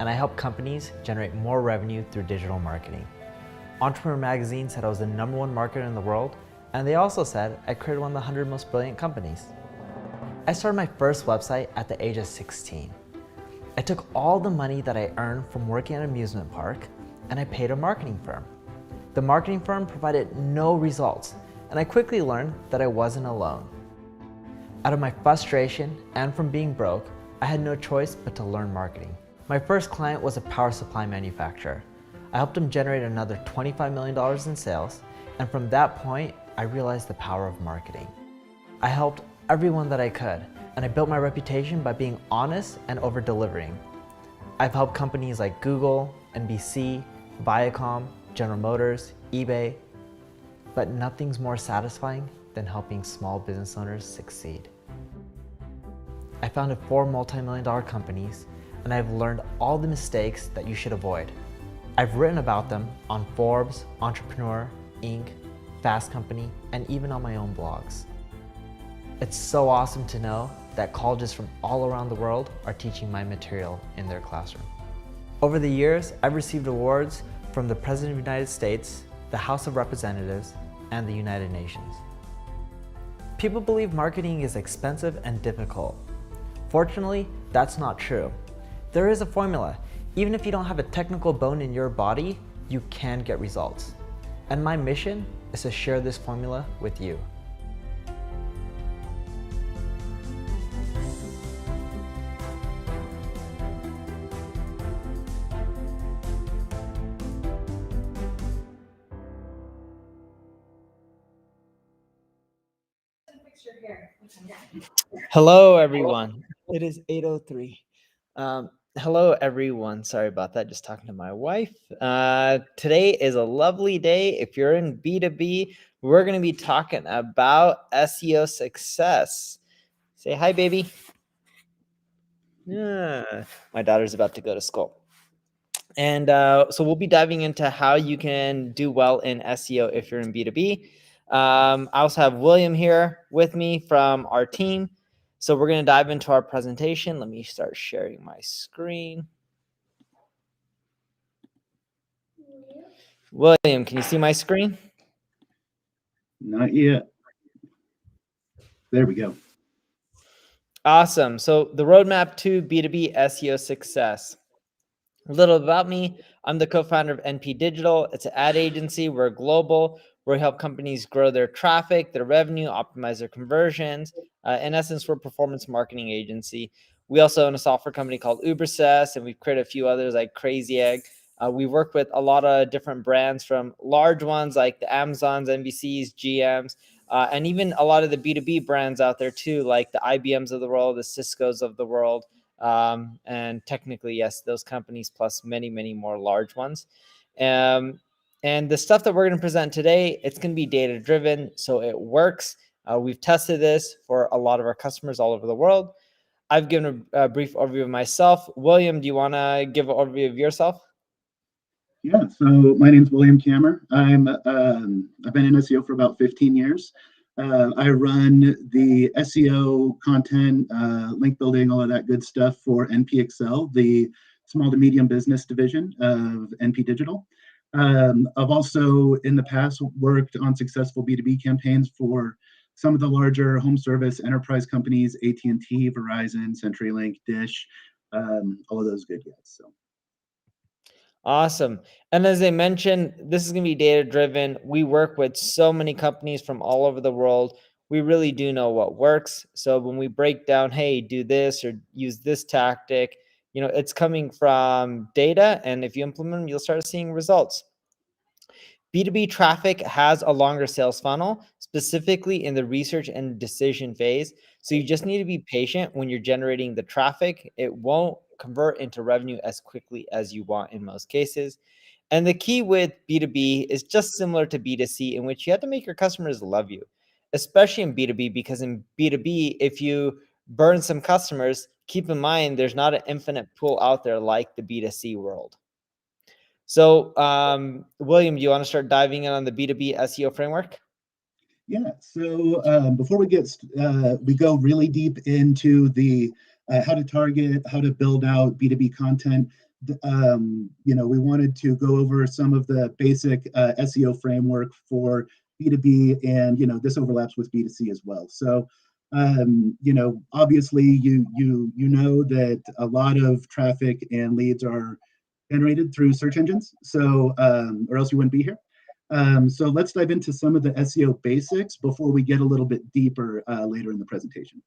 and I help companies generate more revenue through digital marketing. Entrepreneur Magazine said I was the #1 marketer in the world, and they also said I created one of the 100 most brilliant companies. I started my first website at the age of 16. I took all the money that I earned from working at an amusement park and I paid a marketing firm. The marketing firm provided no results, and I quickly learned that I wasn't alone. Out of my frustration and from being broke, I had no choice but to learn marketing. My first client was a power supply manufacturer. I helped them generate another $25 million in sales, and from that point, I realized the power of marketing. I helped everyone that I could, and I built my reputation by being honest and over-delivering. I've helped companies like Google, NBC, Viacom, General Motors, eBay, but nothing's more satisfying than helping small business owners succeed. I founded 4 multi-million-dollar companies, and I've learned all the mistakes that you should avoid. I've written about them on Forbes, Entrepreneur, Inc., Fast Company, and even on my own blogs. It's so awesome to know that colleges from all around the world are teaching my material in their classroom. Over the years, I've received awards from the President of the United States, the House of Representatives, and the United Nations. People believe marketing is expensive and difficult. Fortunately, that's not true. There is a formula. Even if you don't have a technical bone in your body, you can get results. And my mission is to share this formula with you. Hello, everyone. It is 8:03. Hello, everyone. Sorry about that. Just talking to my wife. Today is a lovely day. If you're in B2B, we're going to be talking about SEO success. Say hi, baby. Yeah, my daughter's about to go to school. And so we'll be diving into how you can do well in SEO if you're in B2B. I also have William here with me from our team. So we're going to dive into our presentation. Let me start sharing my screen. William, can you see my screen? Not yet. There we go. Awesome. So the roadmap to B2B SEO success. A little about me. I'm the co-founder of NP Digital. It's an ad agency. We're global. We help companies grow their traffic, their revenue, optimize their conversions. In essence, we're a performance marketing agency. We also own a software company called Ubersuccess, and we've created a few others like Crazy Egg. We work with a lot of different brands, from large ones like the Amazons, NBCs, GMs, and even a lot of the B2B brands out there too, like the IBMs of the world, the Ciscos of the world. And technically, yes, those companies plus many, many more large ones. And the stuff that we're going to present today, it's going to be data driven, so it works. We've tested this for a lot of our customers all over the world. I've given a brief overview of myself. William, do you want to give an overview of yourself? Yeah, so my name's William Kammer. I've been in SEO for about 15 years. I run the SEO content, link building, all of that good stuff for NPXL, the small to medium business division of NP Digital. I've also in the past worked on successful B2B campaigns for some of the larger home service enterprise companies, AT&T, Verizon, CenturyLink, Dish, all of those good guys. So. Awesome. And as I mentioned, this is going to be data driven. We work with so many companies from all over the world. We really do know what works. So when we break down, hey, do this or use this tactic, it's coming from data. And if you implement them, you'll start seeing results. B2B traffic has a longer sales funnel, specifically in the research and decision phase. So you just need to be patient when you're generating the traffic. It won't convert into revenue as quickly as you want in most cases. And the key with B2B is just similar to B2C, in which you have to make your customers love you, especially in B2B, because in B2B, if you burn some customers, keep in mind there's not an infinite pool out there like the B2C world. So, William, do you want to start diving in on the B2B SEO framework? Yeah, so before we go really deep into the how to target, how to build out B2B content. We wanted to go over some of the basic SEO framework for B2B, and this overlaps with B2C as well. So obviously you know that a lot of traffic and leads are generated through search engines, so or else you wouldn't be here. So let's dive into some of the SEO basics before we get a little bit deeper later in the presentation.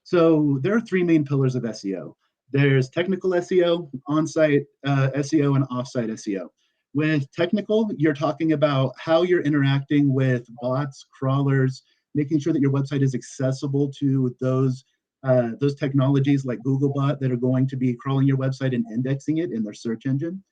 So there are three main pillars of SEO. There's technical SEO, on-site SEO, and off-site SEO. With technical, you're talking about how you're interacting with bots, crawlers, making sure that your website is accessible to those technologies like Googlebot that are going to be crawling your website and indexing it in their search engine.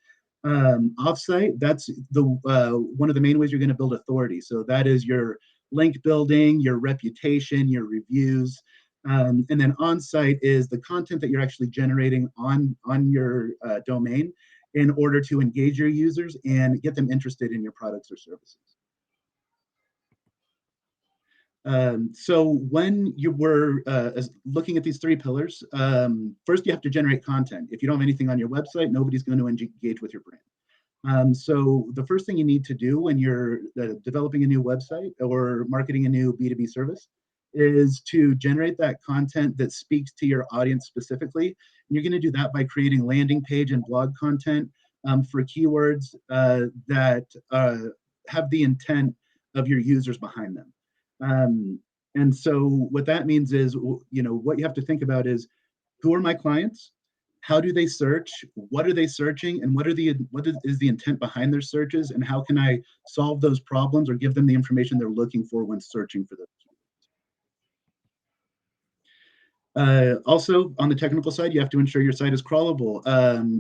Offsite, that's the one of the main ways you're going to build authority. So that is your link building, your reputation, your reviews. And then on-site is the content that you're actually generating on your domain in order to engage your users and get them interested in your products or services. So when you were looking at these three pillars, first you have to generate content. If you don't have anything on your website, nobody's going to engage with your brand. So the first thing you need to do when you're developing a new website or marketing a new B2B service is to generate that content that speaks to your audience specifically. And you're going to do that by creating landing page and blog content for keywords that have the intent of your users behind them. And so what that means is, what you have to think about is, who are my clients? How do they search? What are they searching? And what is the intent behind their searches? And how can I solve those problems or give them the information they're looking for when searching for those? Also, on the technical side, you have to ensure your site is crawlable.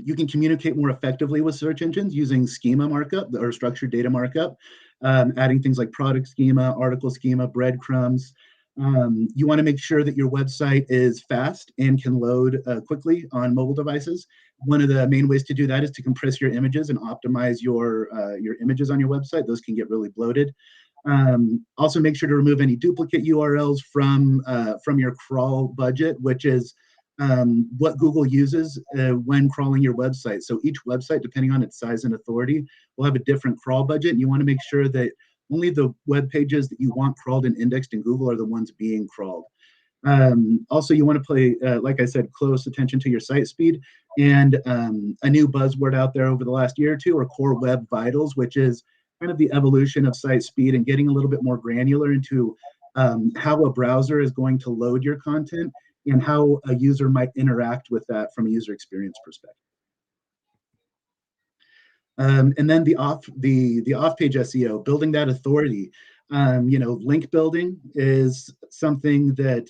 You can communicate more effectively with search engines using schema markup or structured data markup, adding things like product schema, article schema, breadcrumbs. You want to make sure that your website is fast and can load quickly on mobile devices. One of the main ways to do that is to compress your images and optimize your images on your website. Those can get really bloated. Also, make sure to remove any duplicate URLs from your crawl budget, which is what Google uses when crawling your website. So each website, depending on its size and authority, will have a different crawl budget. And you want to make sure that only the web pages that you want crawled and indexed in Google are the ones being crawled. Also, you want to pay, like I said, close attention to your site speed. And a new buzzword out there over the last year or two are core web vitals, which is kind of the evolution of site speed and getting a little bit more granular into how a browser is going to load your content and how a user might interact with that from a user experience perspective. And then the off-page SEO, building that authority. Link building is something that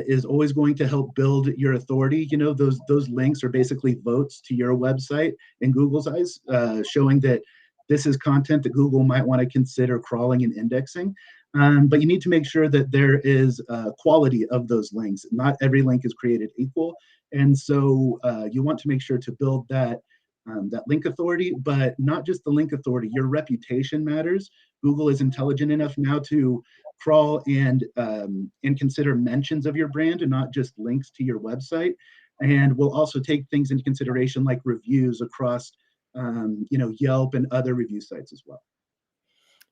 is always going to help build your authority. Those links are basically votes to your website in Google's eyes, showing that this is content that Google might want to consider crawling and indexing. But you need to make sure that there is quality of those links. Not every link is created equal. And so you want to make sure to build that link authority, but not just the link authority. Your reputation matters. Google is intelligent enough now to crawl and consider mentions of your brand and not just links to your website. And we'll also take things into consideration like reviews across Yelp and other review sites as well.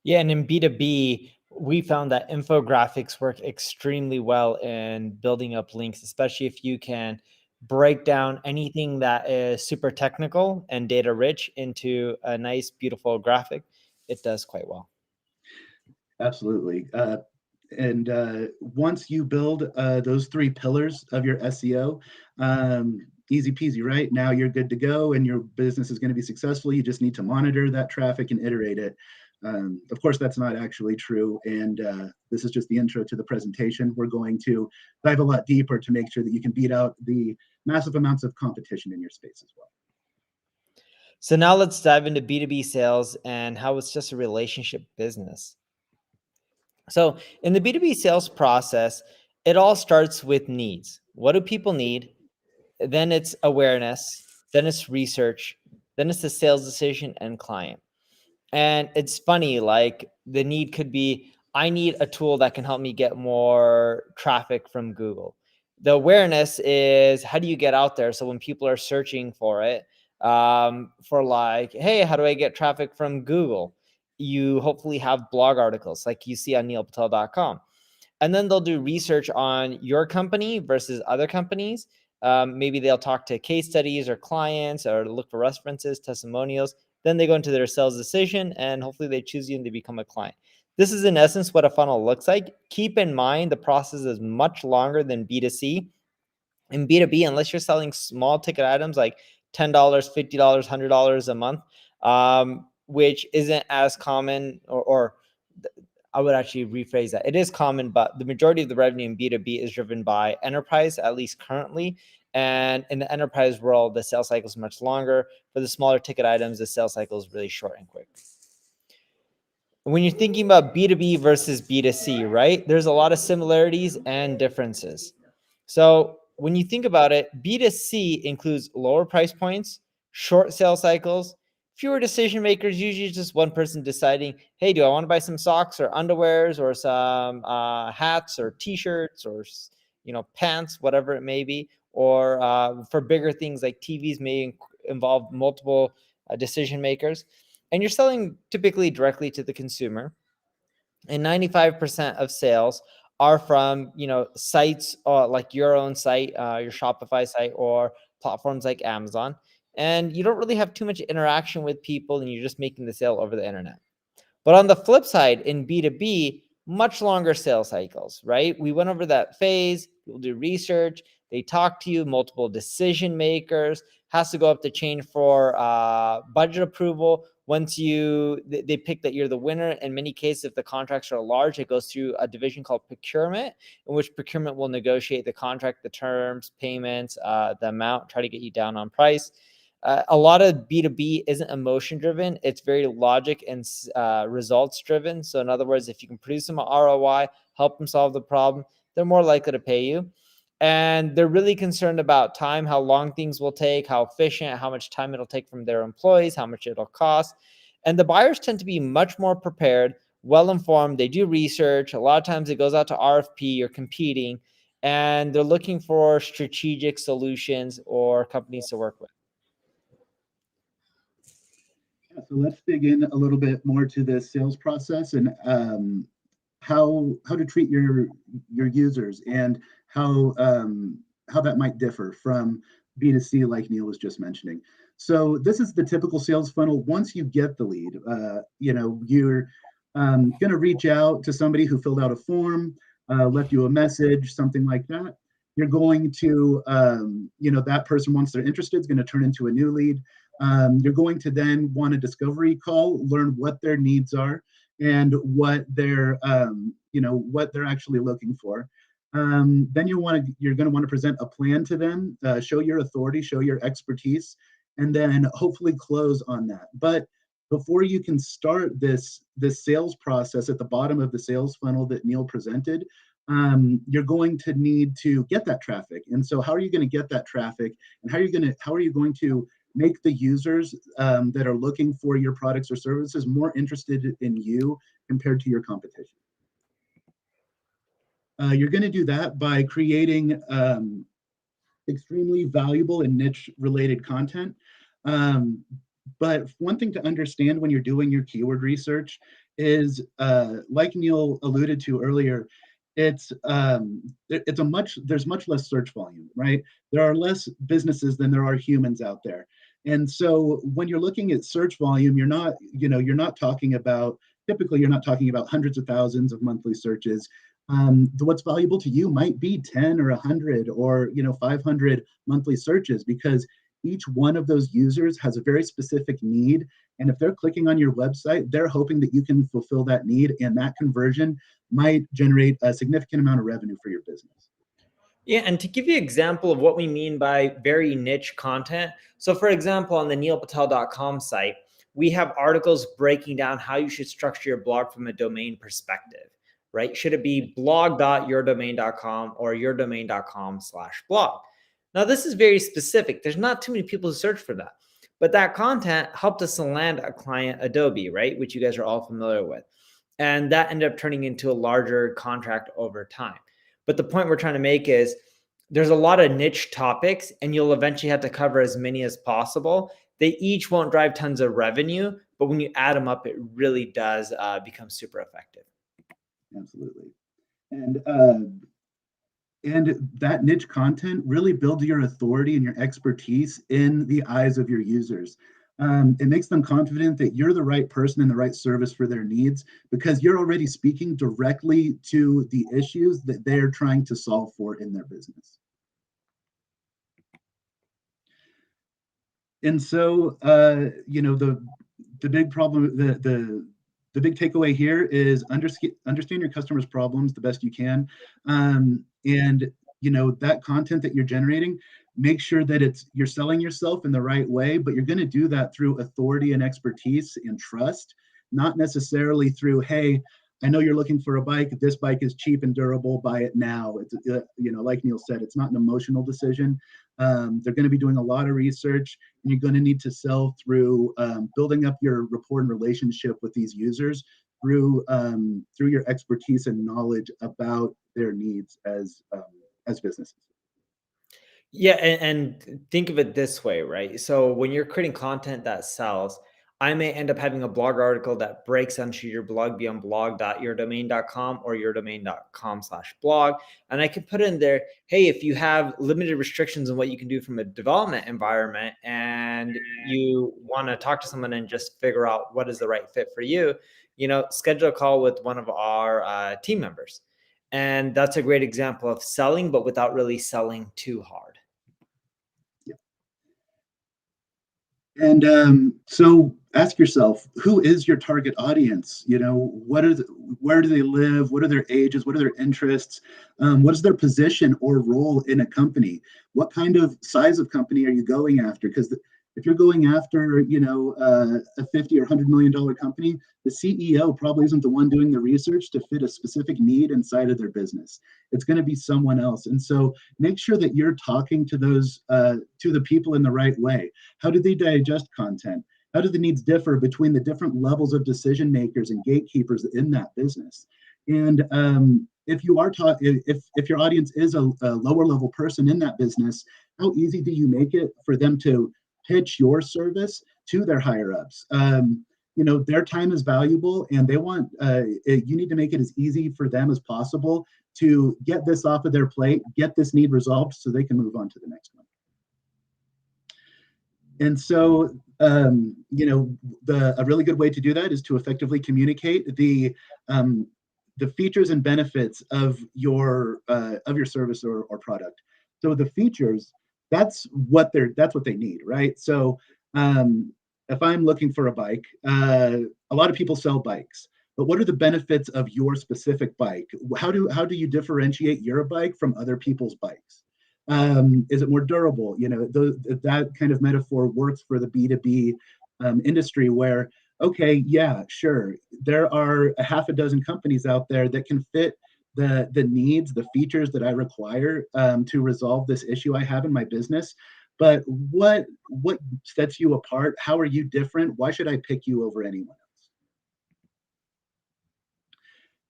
Yeah, and in B2B, we found that infographics work extremely well in building up links, especially if you can break down anything that is super technical and data rich into a nice, beautiful graphic. It does quite well. Absolutely. And once you build those three pillars of your SEO, easy peasy, right? Now you're good to go and your business is going to be successful. You just need to monitor that traffic and iterate it. Of course, that's not actually true. And this is just the intro to the presentation. We're going to dive a lot deeper to make sure that you can beat out the massive amounts of competition in your space as well. So now let's dive into B2B sales and how it's just a relationship business. So in the B2B sales process, it all starts with needs. What do people need? Then it's awareness, then it's research, then it's the sales decision and client. And it's funny, like the need could be, I need a tool that can help me get more traffic from Google. The awareness is, how do you get out there? So when people are searching for it, for like, hey, how do I get traffic from Google? You hopefully have blog articles like you see on neilpatel.com. And then they'll do research on your company versus other companies. Maybe they'll talk to case studies or clients or look for references, testimonials. Then they go into their sales decision and hopefully they choose you and they become a client. This is in essence what a funnel looks like. Keep in mind the process is much longer than B2C. In B2B, unless you're selling small ticket items like $10, $50, $100 a month, which isn't as common, or I would actually rephrase that. It is common, but the majority of the revenue in B2B is driven by enterprise, at least currently. And in the enterprise world, the sales cycle is much longer. For the smaller ticket items, the sales cycle is really short and quick. When you're thinking about B2B versus B2C, right, there's a lot of similarities and differences. So when you think about it, B2C includes lower price points, short sales cycles, fewer decision makers, usually just one person deciding, hey, do I want to buy some socks or underwears or some hats or t-shirts or pants, whatever it may be. Or for bigger things like TVs may involve multiple decision makers. And you're selling typically directly to the consumer. And 95% of sales are from sites like your own site, your Shopify site, or platforms like Amazon. And you don't really have too much interaction with people, and you're just making the sale over the internet. But on the flip side, in B2B, much longer sales cycles, right? We went over that phase. People do research. They talk to you, multiple decision makers, has to go up the chain for budget approval. Once they pick that you're the winner, in many cases, if the contracts are large, it goes through a division called procurement, in which procurement will negotiate the contract, the terms, payments, the amount, try to get you down on price. A lot of B2B isn't emotion driven. It's very logic and results driven. So in other words, if you can produce them an ROI, help them solve the problem, they're more likely to pay you. And they're really concerned about time, how long things will take, how efficient, how much time it'll take from their employees, how much it'll cost. And the buyers tend to be much more prepared, well-informed. They do research. A lot of times it goes out to RFP or competing, and they're looking for strategic solutions or companies to work with. So let's dig in a little bit more to the sales process and how to treat your users and how that might differ from B2C, like Neil was just mentioning. So this is the typical sales funnel. Once you get the lead, you're going to reach out to somebody who filled out a form, left you a message, something like that. You're going to, that person, once they're interested, is going to turn into a new lead. You're going to then want a discovery call, learn what their needs are and what they're actually looking for. Then you're going to want to present a plan to them, show your authority, show your expertise, and then hopefully close on that. But before you can start this sales process at the bottom of the sales funnel that Neil presented, you're going to need to get that traffic. And so how are you going to get that traffic, and how are you going to make the users that are looking for your products or services more interested in you compared to your competition? You're going to do that by creating extremely valuable and niche related content. But one thing to understand when you're doing your keyword research is, like Neil alluded to earlier, there's much less search volume, right? There are less businesses than there are humans out there. And so when you're looking at search volume, you're not talking about hundreds of thousands of monthly searches. What's valuable to you might be 10 or 100 or 500 monthly searches, because each one of those users has a very specific need. And if they're clicking on your website, they're hoping that you can fulfill that need, and that conversion might generate a significant amount of revenue for your business. Yeah, and to give you an example of what we mean by very niche content. So for example, on the neilpatel.com site, we have articles breaking down how you should structure your blog from a domain perspective, right? Should it be blog.yourdomain.com or yourdomain.com/blog? Now, this is very specific. There's not too many people who search for that, but that content helped us to land a client, Adobe, right? Which you guys are all familiar with. And that ended up turning into a larger contract over time. But the point we're trying to make is there's a lot of niche topics, and you'll eventually have to cover as many as possible. They each won't drive tons of revenue, but when you add them up, it really does become super effective. Absolutely. And that niche content really builds your authority and your expertise in the eyes of your users. It makes them confident that you're the right person and the right service for their needs, because you're already speaking directly to the issues that they're trying to solve for in their business. And so, the big problem, the big takeaway here is understand your customers' problems the best you can, and that content that you're generating, make sure that you're selling yourself in the right way, but you're going to do that through authority and expertise and trust, not necessarily through, hey, I know you're looking for a bike. This bike is cheap and durable. Buy it now. It's like Neil said, it's not an emotional decision. They're going to be doing a lot of research, and you're going to need to sell through building up your rapport and relationship with these users through your expertise and knowledge about their needs as businesses. Yeah, and think of it this way, right? So when you're creating content that sells, I may end up having a blog article that breaks onto your blog beyond blog.yourdomain.com or yourdomain.com/blog. And I can put in there, hey, if you have limited restrictions on what you can do from a development environment and you want to talk to someone and just figure out what is the right fit for you, schedule a call with one of our team members. And that's a great example of selling, but without really selling too hard. And so ask yourself, who is your target audience? Where do they live? What are their ages? What are their interests? What is their position or role in a company? What kind of size of company are you going after? Because if you're going after, a $50 or $100 million company, the CEO probably isn't the one doing the research to fit a specific need inside of their business. It's going to be someone else. And so make sure that you're talking to the people in the right way. How do they digest content? How do the needs differ between the different levels of decision makers and gatekeepers in that business? And if you are if your audience is a lower level person in that business, how easy do you make it for them to pitch your service to their higher ups? Their time is valuable, and they want you need to make it as easy for them as possible to get this off of their plate, get this need resolved, so they can move on to the next one. And so, a really good way to do that is to effectively communicate the features and benefits of your service or product. So the features, that's what they need, right? So if I'm looking for a bike, a lot of people sell bikes, but what are the benefits of your specific bike? How do you differentiate your bike from other people's bikes? Is it more durable? That kind of metaphor works for the B2B industry, where, okay, yeah, sure, there are a half a dozen companies out there that can fit the needs, the features that I require to resolve this issue I have in my business. But what sets you apart? How are you different? Why should I pick you over anyone else?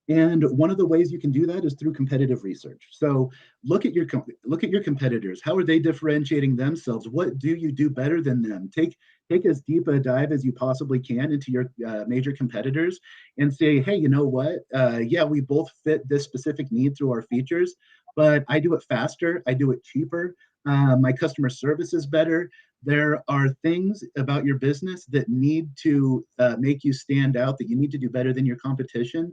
And one of the ways you can do that is through competitive research. So look at your competitors. How are they differentiating themselves? What do you do better than them? Take as deep a dive as you possibly can into your major competitors and say, hey, you know what? Yeah, we both fit this specific need through our features, but I do it faster. I do it cheaper. My customer service is better. There are things about your business that need to make you stand out, that you need to do better than your competition.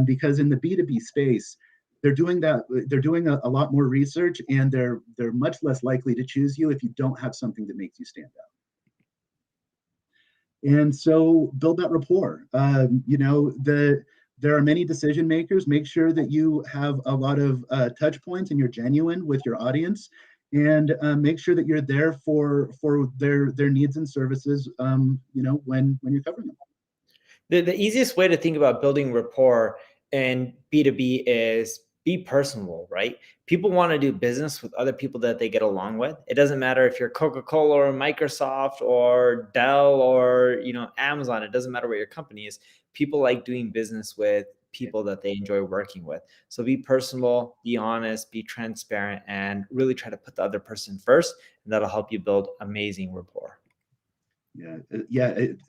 Because in the B2B space, they're doing a lot more research, and they're much less likely to choose you if you don't have something that makes you stand out. And so build that rapport. There are many decision makers. Make sure that you have a lot of touch points and you're genuine with your audience, and make sure that you're there for their needs and services. When you're covering them. The easiest way to think about building rapport in B2B is be personable, right? People want to do business with other people that they get along with. It doesn't matter if you're Coca-Cola or Microsoft or Dell or Amazon. It doesn't matter what your company is. People like doing business with people that they enjoy working with. So be personable, be honest, be transparent, and really try to put the other person first, and that'll help you build amazing rapport. Yeah,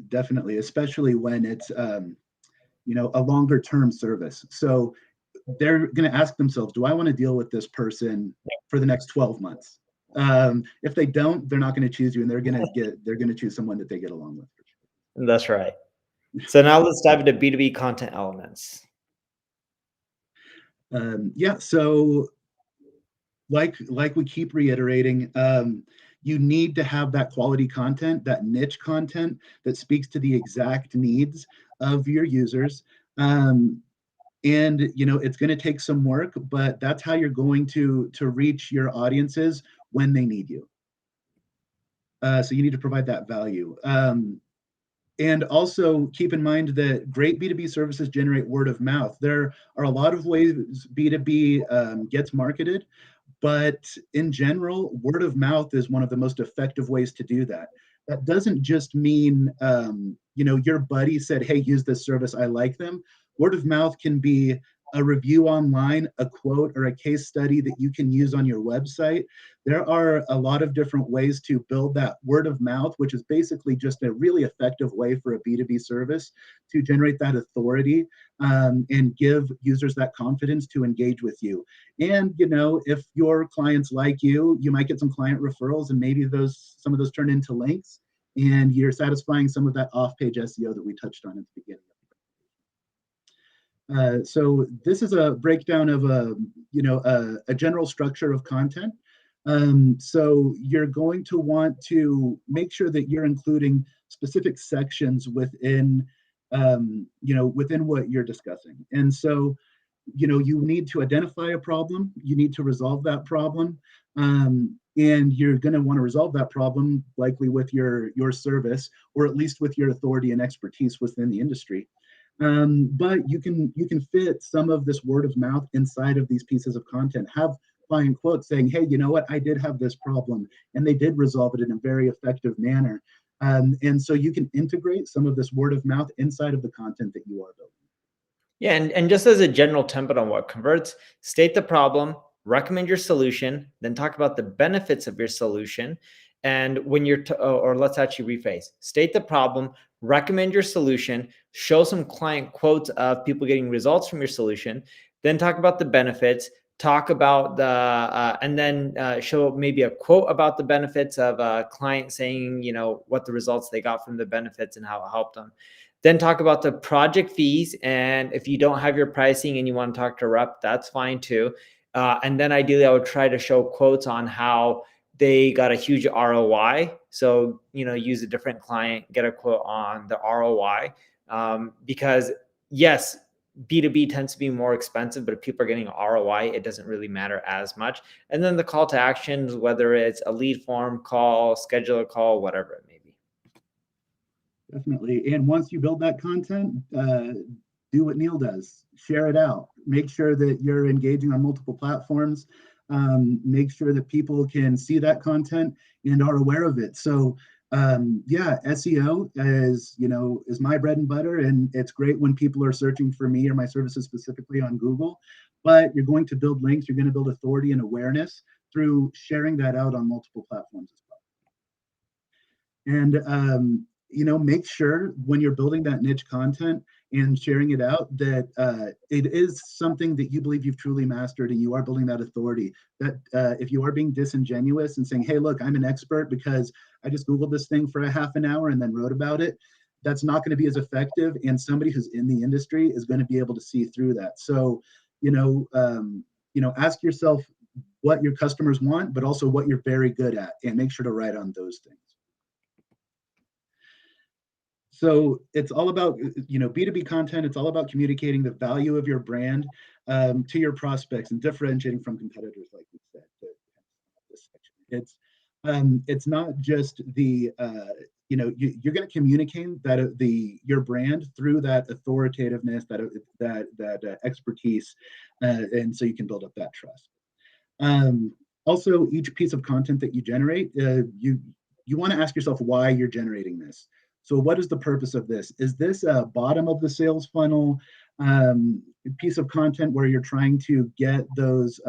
definitely, especially when it's a longer term service. So they're going to ask themselves, do I want to deal with this person for the next 12 months? If they don't, they're not going to choose you, and they're going to choose someone that they get along with. That's right. So now let's dive into B2B content elements. So like we keep reiterating, you need to have that quality content, that niche content that speaks to the exact needs of your users. And it's going to take some work, but that's how you're going to reach your audiences when they need you. So you need to provide that value. And also keep in mind that great B2B services generate word of mouth. There are a lot of ways B2B gets marketed, but in general, word of mouth is one of the most effective ways to do that. That doesn't just mean, your buddy said, hey, use this service, I like them. Word of mouth can be a review online, a quote, or a case study that you can use on your website. There are a lot of different ways to build that word of mouth, which is basically just a really effective way for a B2B service to generate that authority and give users that confidence to engage with you. And, if your clients like you, you might get some client referrals, and maybe some of those turn into links, and you're satisfying some of that off-page SEO that we touched on at the beginning. So this is a breakdown of a general structure of content. So you're going to want to make sure that you're including specific sections within what you're discussing. And so, you need to identify a problem, you need to resolve that problem, and you're going to want to resolve that problem likely with your service, or at least with your authority and expertise within the industry. But you can fit some of this word of mouth inside of these pieces of content. Have client quotes saying, hey, you know what, I did have this problem, and they did resolve it in a very effective manner. And so you can integrate some of this word of mouth inside of the content that you are building. Yeah, and just as a general template on what converts, state the problem, recommend your solution, then talk about the benefits of your solution. And when you're, or let's actually rephrase, state the problem, recommend your solution, show some client quotes of people getting results from your solution, then talk about the benefits, talk about and then show maybe a quote about the benefits of a client saying, what the results they got from the benefits and how it helped them. Then talk about the project fees. And if you don't have your pricing and you want to talk to a rep, that's fine too. And then ideally I would try to show quotes on how they got a huge ROI. So, use a different client, get a quote on the ROI. Because yes, B2B tends to be more expensive, but if people are getting ROI, it doesn't really matter as much. And then the call to actions, whether it's a lead form, call, schedule a call, whatever it may be. Definitely. And once you build that content, do what Neil does, share it out, make sure that you're engaging on multiple platforms, make sure that people can see that content and are aware of it. So SEO is my bread and butter, and it's great when people are searching for me or my services specifically on Google, but you're going to build links, you're going to build authority and awareness through sharing that out on multiple platforms as well. And make sure when you're building that niche content and sharing it out that it is something that you believe you've truly mastered, and you are building that authority. That if you are being disingenuous and saying, hey, look, I'm an expert because I just Googled this thing for a half an hour and then wrote about it, that's not going to be as effective. And somebody who's in the industry is going to be able to see through that. So, ask yourself what your customers want, but also what you're very good at, and make sure to write on those things. So it's all about, B2B content. It's all about communicating the value of your brand to your prospects and differentiating from competitors, like we said. It's not just the, you're going to communicate that your brand through that authoritativeness, that expertise, and so you can build up that trust. Also, each piece of content that you generate, you want to ask yourself why you're generating this. So what is the purpose of this? Is this a bottom of the sales funnel? piece of content where you're trying to get those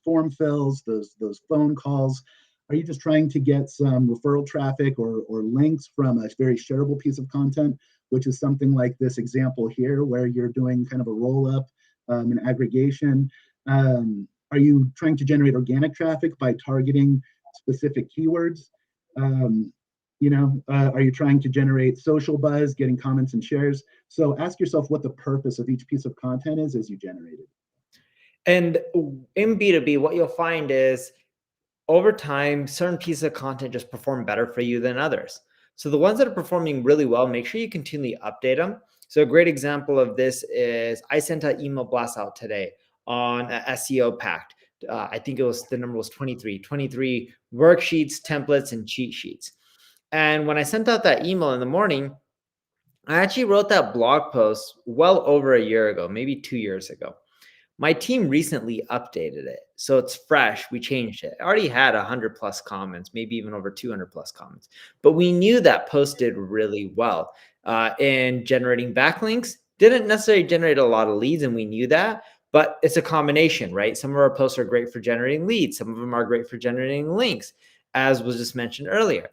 form fills, those phone calls? Are you just trying to get some referral traffic or links from a very shareable piece of content, which is something like this example here, where you're doing kind of a roll up, an aggregation? Are you trying to generate organic traffic by targeting specific keywords? Are you trying to generate social buzz, getting comments and shares? So ask yourself what the purpose of each piece of content is as you generate it. And in B2B, what you'll find is over time, certain pieces of content just perform better for you than others. So the ones that are performing really well, make sure you continually update them. So a great example of this is I sent an email blast out today on a SEO pact. I think the number was 23 worksheets, templates, and cheat sheets. And when I sent out that email in the morning, I actually wrote that blog post well over a year ago, maybe 2 years ago. My team recently updated it, so it's fresh. We changed it. I already had 100 plus comments, maybe even over 200 plus comments, but we knew that post did really well in generating backlinks. Didn't necessarily generate a lot of leads, and we knew that, but it's a combination, right? Some of our posts are great for generating leads. Some of them are great for generating links, as was just mentioned earlier.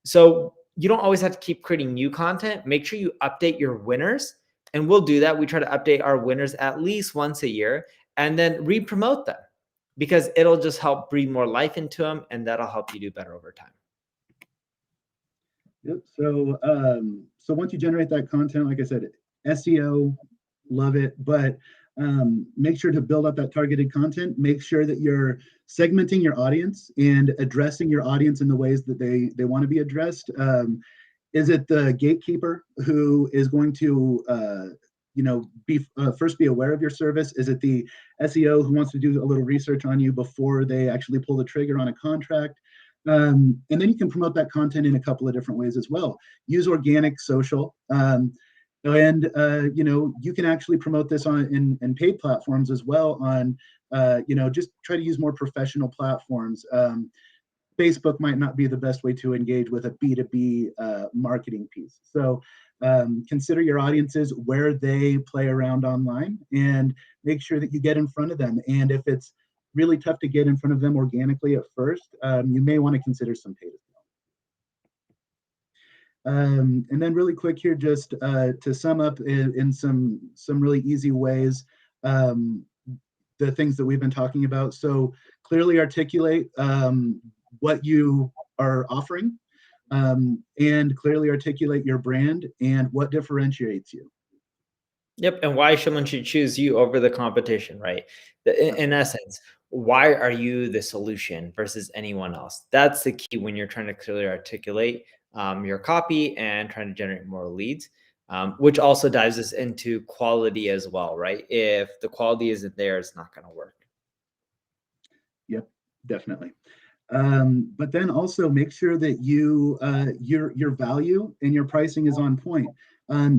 So you don't always have to keep creating new content. Make sure you update your winners. And we'll do that. We try to update our winners at least once a year and then re-promote them, because it'll just help breathe more life into them, and that'll help you do better over time. Yep. So once you generate that content, like I said, SEO, love it, but make sure to build up that targeted content. Make sure that you're segmenting your audience and addressing your audience in the ways that they want to be addressed. Is it the gatekeeper who is going to, first be aware of your service? Is it the SEO who wants to do a little research on you before they actually pull the trigger on a contract? And then you can promote that content in a couple of different ways as well. Use organic social, and you can actually promote this in paid platforms as well. Just try to use more professional platforms. Facebook might not be the best way to engage with a B2B marketing piece. So consider your audiences, where they play around online, and make sure that you get in front of them. And if it's really tough to get in front of them organically at first, you may want to consider some paid as well. And then really quick here, just to sum up in some really easy ways, the things that we've been talking about. So clearly articulate what you are offering, and clearly articulate your brand and what differentiates you. Yep. And why someone should choose you over the competition, right? In essence, why are you the solution versus anyone else? That's the key when you're trying to clearly articulate your copy and trying to generate more leads, which also dives us into quality as well, right? If the quality isn't there, it's not going to work. Yep, definitely. But then also make sure that your value and your pricing is on point.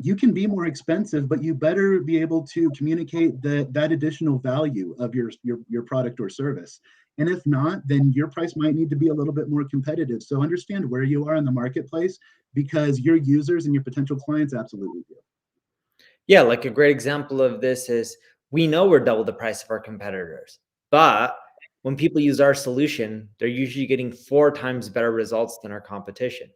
You can be more expensive, but you better be able to communicate that additional value of your product or service. And if not, then your price might need to be a little bit more competitive. So understand where you are in the marketplace, because your users and your potential clients absolutely do. Yeah, like a great example of this is we know we're double the price of our competitors, but when people use our solution, they're usually getting 4 times better results than our competition.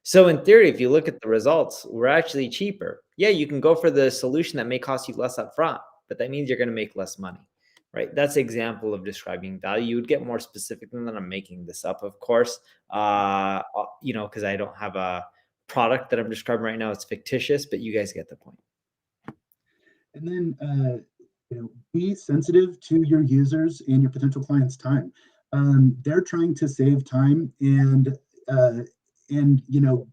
So in theory, if you look at the results, we're actually cheaper. Yeah, you can go for the solution that may cost you less upfront, but that means you're going to make less money, right? That's an example of describing value. You would get more specific than that. I'm making this up, of course, because I don't have a product that I'm describing right now. It's fictitious, but you guys get the point. And then be sensitive to your users and your potential clients' time. They're trying to save time and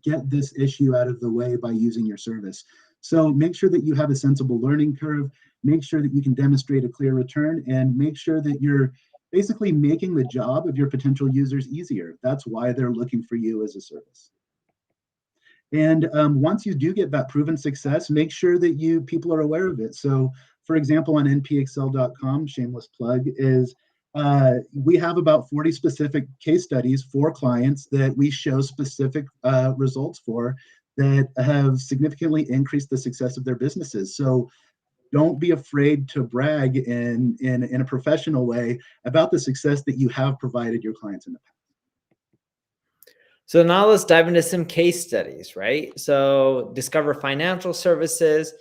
get this issue out of the way by using your service. So make sure that you have a sensible learning curve. Make sure that you can demonstrate a clear return, and make sure that you're basically making the job of your potential users easier. That's why they're looking for you as a service. And once you do get that proven success, make sure that people are aware of it. So, for example, on npexcel.com, shameless plug, is we have about 40 specific case studies for clients that we show specific results for that have significantly increased the success of their businesses. So don't be afraid to brag in a professional way about the success that you have provided your clients in the past. So now let's dive into some case studies, right? So Discover Financial Services,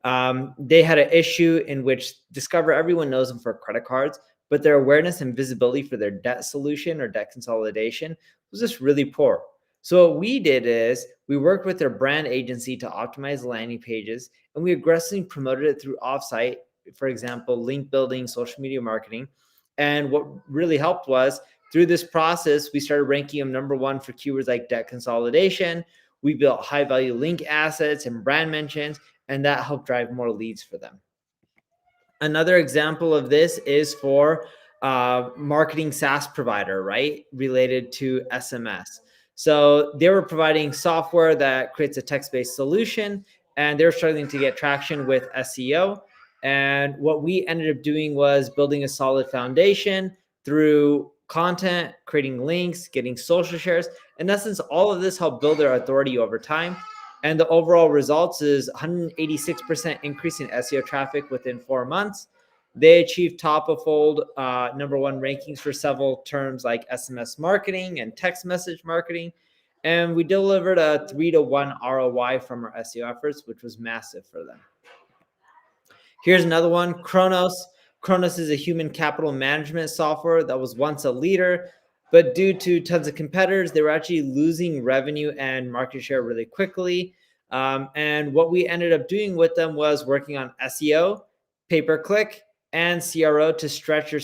they had an issue in which Discover, everyone knows them for credit cards, but their awareness and visibility for their debt solution or debt consolidation was just really poor. So what we did is we worked with their brand agency to optimize landing pages, and we aggressively promoted it through offsite, for example, link building, social media marketing. And what really helped was through this process, we started ranking them #1 for keywords like debt consolidation. We built high value link assets and brand mentions, and that helped drive more leads for them. Another example of this is for marketing SaaS provider, right? Related to SMS. So they were providing software that creates a text-based solution, and they're struggling to get traction with SEO. And what we ended up doing was building a solid foundation through content, creating links, getting social shares. In essence, all of this helped build their authority over time. And the overall results is 186% increase in SEO traffic within 4 months. They achieved top of fold #1 rankings for several terms like SMS marketing and text message marketing. And we delivered a 3-to-1 ROI from our SEO efforts, which was massive for them. Here's another one, Kronos. Kronos is a human capital management software that was once a leader, but due to tons of competitors, they were actually losing revenue and market share really quickly. And what we ended up doing with them was working on SEO, pay-per-click, and CRO to stretch your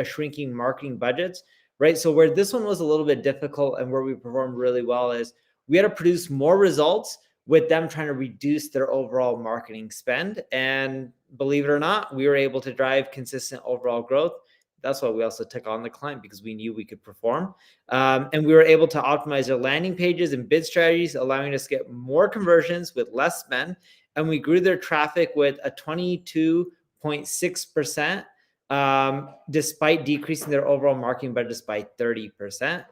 shrinking marketing budgets, right? So where this one was a little bit difficult and where we performed really well is we had to produce more results with them trying to reduce their overall marketing spend. And believe it or not, we were able to drive consistent overall growth. That's why we also took on the client, because we knew we could perform. And we were able to optimize their landing pages and bid strategies, allowing us to get more conversions with less spend. And we grew their traffic with a 22.6%, despite decreasing their overall marketing budgets by 30%.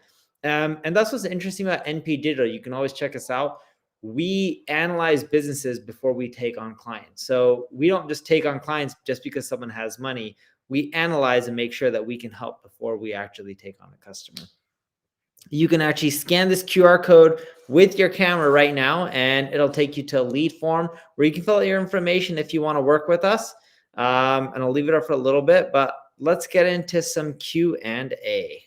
And that's what's interesting about NP Digital. You can always check us out. We analyze businesses before we take on clients. So we don't just take on clients just because someone has money. We analyze and make sure that we can help before we actually take on a customer. You can actually scan this QR code with your camera right now, and it'll take you to a lead form where you can fill out your information if you want to work with us. And I'll leave it up for a little bit, but let's get into some Q&A.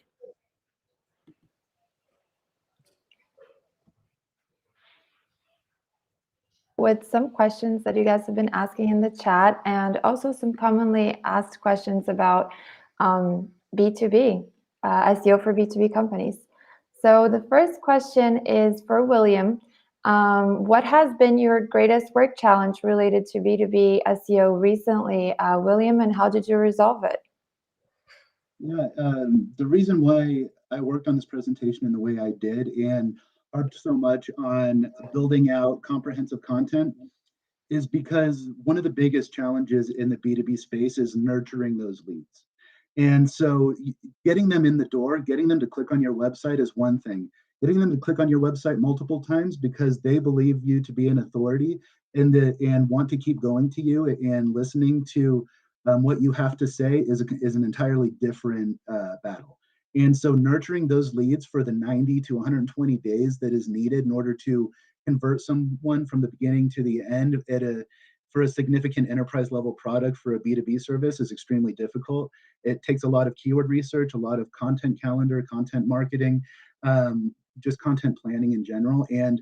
With some questions that you guys have been asking in the chat, and also some commonly asked questions about B2B, SEO for B2B companies. So the first question is for William. What has been your greatest work challenge related to B2B SEO recently, William, and how did you resolve it? Yeah, the reason why I worked on this presentation in the way I did and harped so much on building out comprehensive content is because one of the biggest challenges in the B2B space is nurturing those leads. And so getting them in the door, getting them to click on your website is one thing. Getting them to click on your website multiple times because they believe you to be an authority and want to keep going to you and listening to what you have to say is an entirely different battle. And so nurturing those leads for the 90 to 120 days that is needed in order to convert someone from the beginning to the end for a significant enterprise level product for a B2B service is extremely difficult. It takes a lot of keyword research, a lot of content calendar, content marketing, just content planning in general. And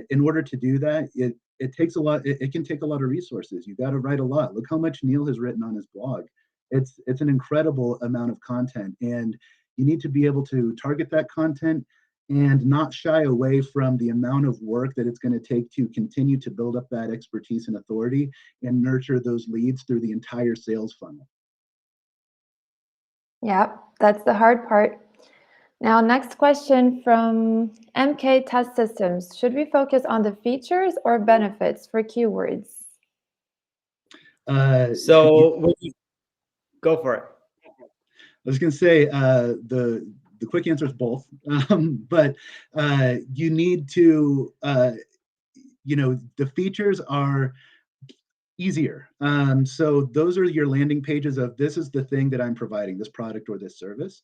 in order to do that, it takes a lot. It can take a lot of resources. You got to write a lot. Look how much Neil has written on his blog. It's an incredible amount of content, and you need to be able to target that content and not shy away from the amount of work that it's going to take to continue to build up that expertise and authority and nurture those leads through the entire sales funnel. Yeah, that's the hard part. Now, next question from MK Test Systems. Should we focus on the features or benefits for keywords? Go for it. I was going to say the quick answer is both, but you need to the features are easier. So those are your landing pages of this is the thing that I'm providing, this product or this service.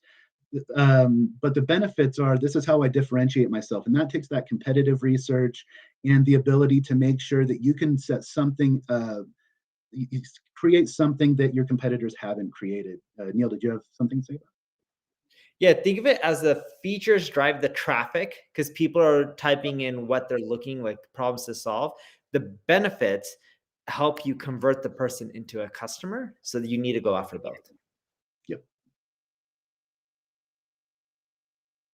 But the benefits are this is how I differentiate myself. And that takes that competitive research and the ability to make sure that you can set something, you create something that your competitors haven't created. Neil, did you have something to say about that? Yeah, think of it as the features drive the traffic because people are typing in what they're looking like problems to solve. The benefits help you convert the person into a customer, so that you need to go after both. Yep.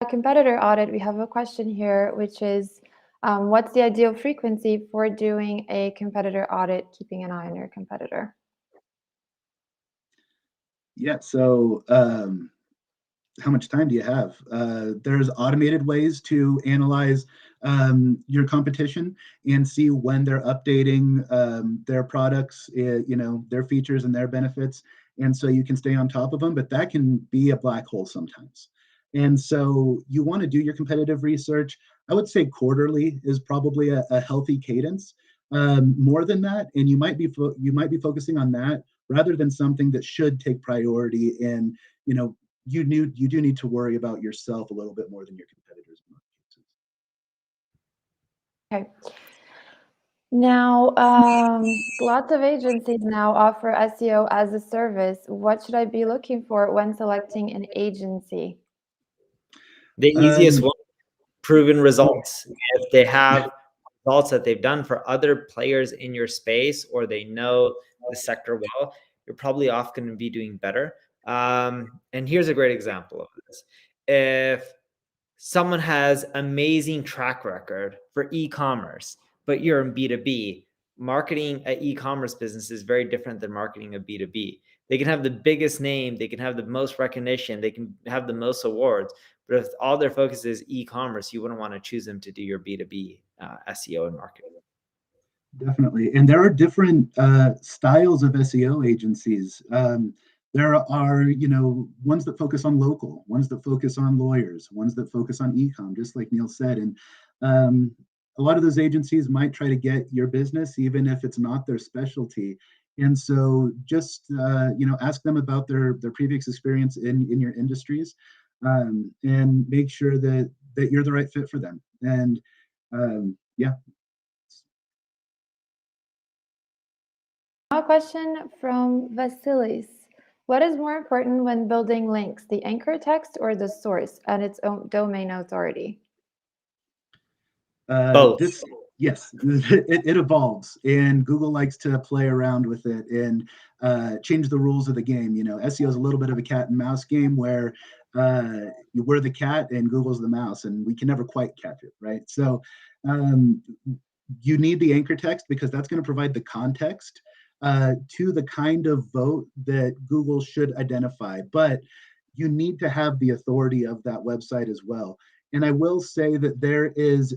A competitor audit, we have a question here, which is, what's the ideal frequency for doing a competitor audit, keeping an eye on your competitor? Yeah, so how much time do you have? There's automated ways to analyze your competition and see when they're updating their products, their features and their benefits. And so you can stay on top of them, but that can be a black hole sometimes. And so you want to do your competitive research. I would say quarterly is probably a healthy cadence. More than that, and you might be focusing on that rather than something that should take priority. And you do need to worry about yourself a little bit more than your competitors in most cases. Okay. Now, lots of agencies now offer SEO as a service. What should I be looking for when selecting an agency? The easiest one, proven results. If they have results that they've done for other players in your space, or they know the sector well, you're probably off going to be doing better. And here's a great example of this. If someone has amazing track record for e-commerce, but you're in B2B, marketing an e-commerce business is very different than marketing a B2B. They can have the biggest name, they can have the most recognition, they can have the most awards, but if all their focus is e-commerce, you wouldn't want to choose them to do your B2B SEO and marketing. Definitely. And there are different styles of SEO agencies. There are, ones that focus on local, ones that focus on lawyers, ones that focus on e-com, just like Neil said. And a lot of those agencies might try to get your business, even if it's not their specialty. And so just, ask them about their previous experience in your industries, and make sure that you're the right fit for them. And yeah. A question from Vasilis. What is more important when building links, the anchor text or the source and its own domain authority? Both. Yes, it evolves, and Google likes to play around with it and change the rules of the game. SEO is a little bit of a cat and mouse game where we're the cat and Google's the mouse, and we can never quite catch it, right? So you need the anchor text because that's going to provide the context to the kind of vote that Google should identify. But you need to have the authority of that website as well. And I will say that there is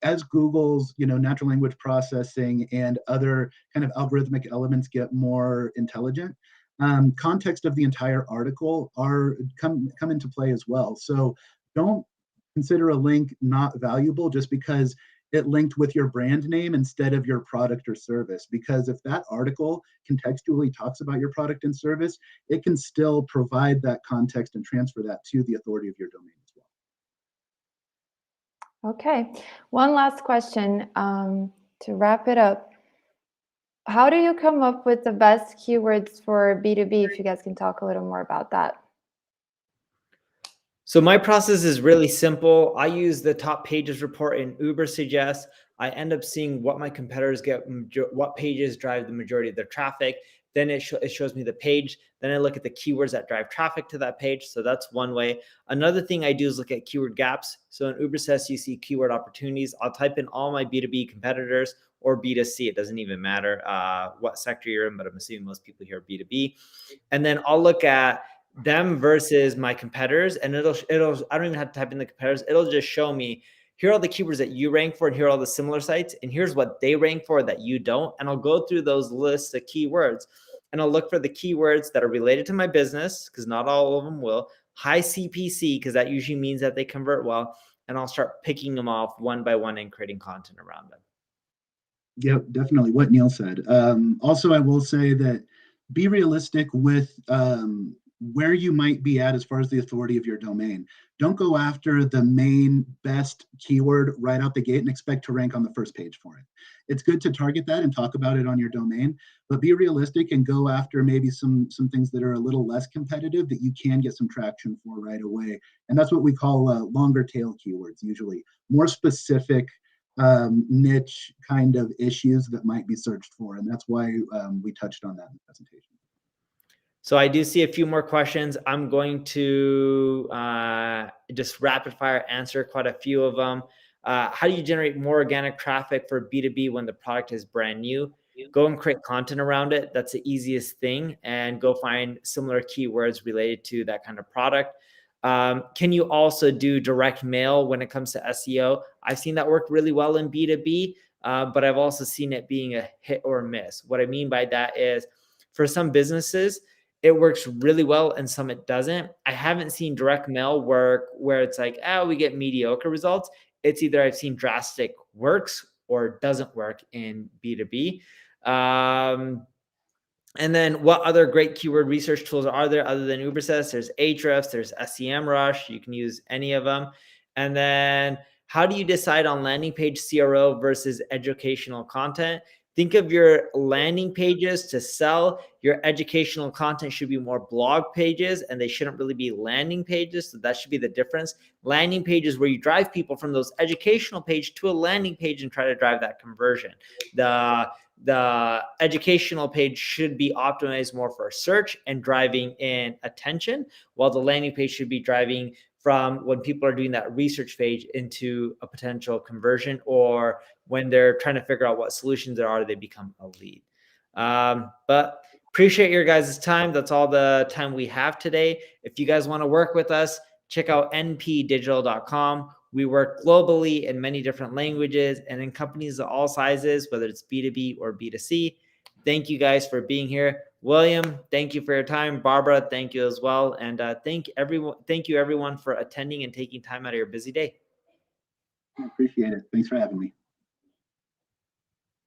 as Google's, natural language processing and other kind of algorithmic elements get more intelligent, context of the entire article come into play as well. So don't consider a link not valuable just because it linked with your brand name instead of your product or service. Because if that article contextually talks about your product and service, it can still provide that context and transfer that to the authority of your domain as well. Okay, one last question to wrap it up. How do you come up with the best keywords for B2B? If you guys can talk a little more about that. So my process is really simple. I use the top pages report in Ubersuggest. I end up seeing what my competitors get, what pages drive the majority of their traffic. Then it shows me the page. Then I look at the keywords that drive traffic to that page. So that's one way. Another thing I do is look at keyword gaps. So in Ubersuggest, you see keyword opportunities. I'll type in all my B2B competitors or B2C. It doesn't even matter what sector you're in, but I'm assuming most people here are B2B. And then I'll look at them versus my competitors, and it'll I don't even have to type in the competitors. It'll just show me, here are all the keywords that you rank for, and here are all the similar sites, and here's what they rank for that you don't. And I'll go through those lists of keywords, and I'll look for the keywords that are related to my business, because not all of them will, high CPC, because that usually means that they convert well, and I'll start picking them off one by one and creating content around them. Yep, definitely what Neil said. Also, I will say that be realistic with where you might be at as far as the authority of your domain. Don't go after the main best keyword right out the gate and expect to rank on the first page for it. It's good to target that and talk about it on your domain, but be realistic and go after maybe some things that are a little less competitive that you can get some traction for right away. And that's what we call longer tail keywords, usually more specific niche kind of issues that might be searched for. And that's why we touched on that in the presentation. So I do see a few more questions. I'm going to just rapid fire answer quite a few of them. How do you generate more organic traffic for B2B when the product is brand new? Go and create content around it. That's the easiest thing. And go find similar keywords related to that kind of product. Can you also do direct mail when it comes to SEO? I've seen that work really well in B2B, but I've also seen it being a hit or miss. What I mean by that is for some businesses, it works really well and some it doesn't. I haven't seen direct mail work where it's like, oh, we get mediocre results. It's either I've seen drastic works or doesn't work in B2B. And then what other great keyword research tools are there other than Ubersys? There's Ahrefs, there's SEMrush. You can use any of them. And then how do you decide on landing page CRO versus educational content? Think of your landing pages to sell. Your educational content should be more blog pages, and they shouldn't really be landing pages. So that should be the difference. Landing pages where you drive people from those educational page to a landing page and try to drive that conversion. The educational page should be optimized more for search and driving in attention, while the landing page should be driving from when people are doing that research page into a potential conversion, or when they're trying to figure out what solutions there are, they become a lead. But appreciate your guys' time. That's all the time we have today. If you guys want to work with us, check out npdigital.com. We work globally in many different languages and in companies of all sizes, whether it's B2B or B2C. Thank you guys for being here. William, thank you for your time. Barbara, thank you as well. And thank you everyone for attending and taking time out of your busy day. I appreciate it. Thanks for having me.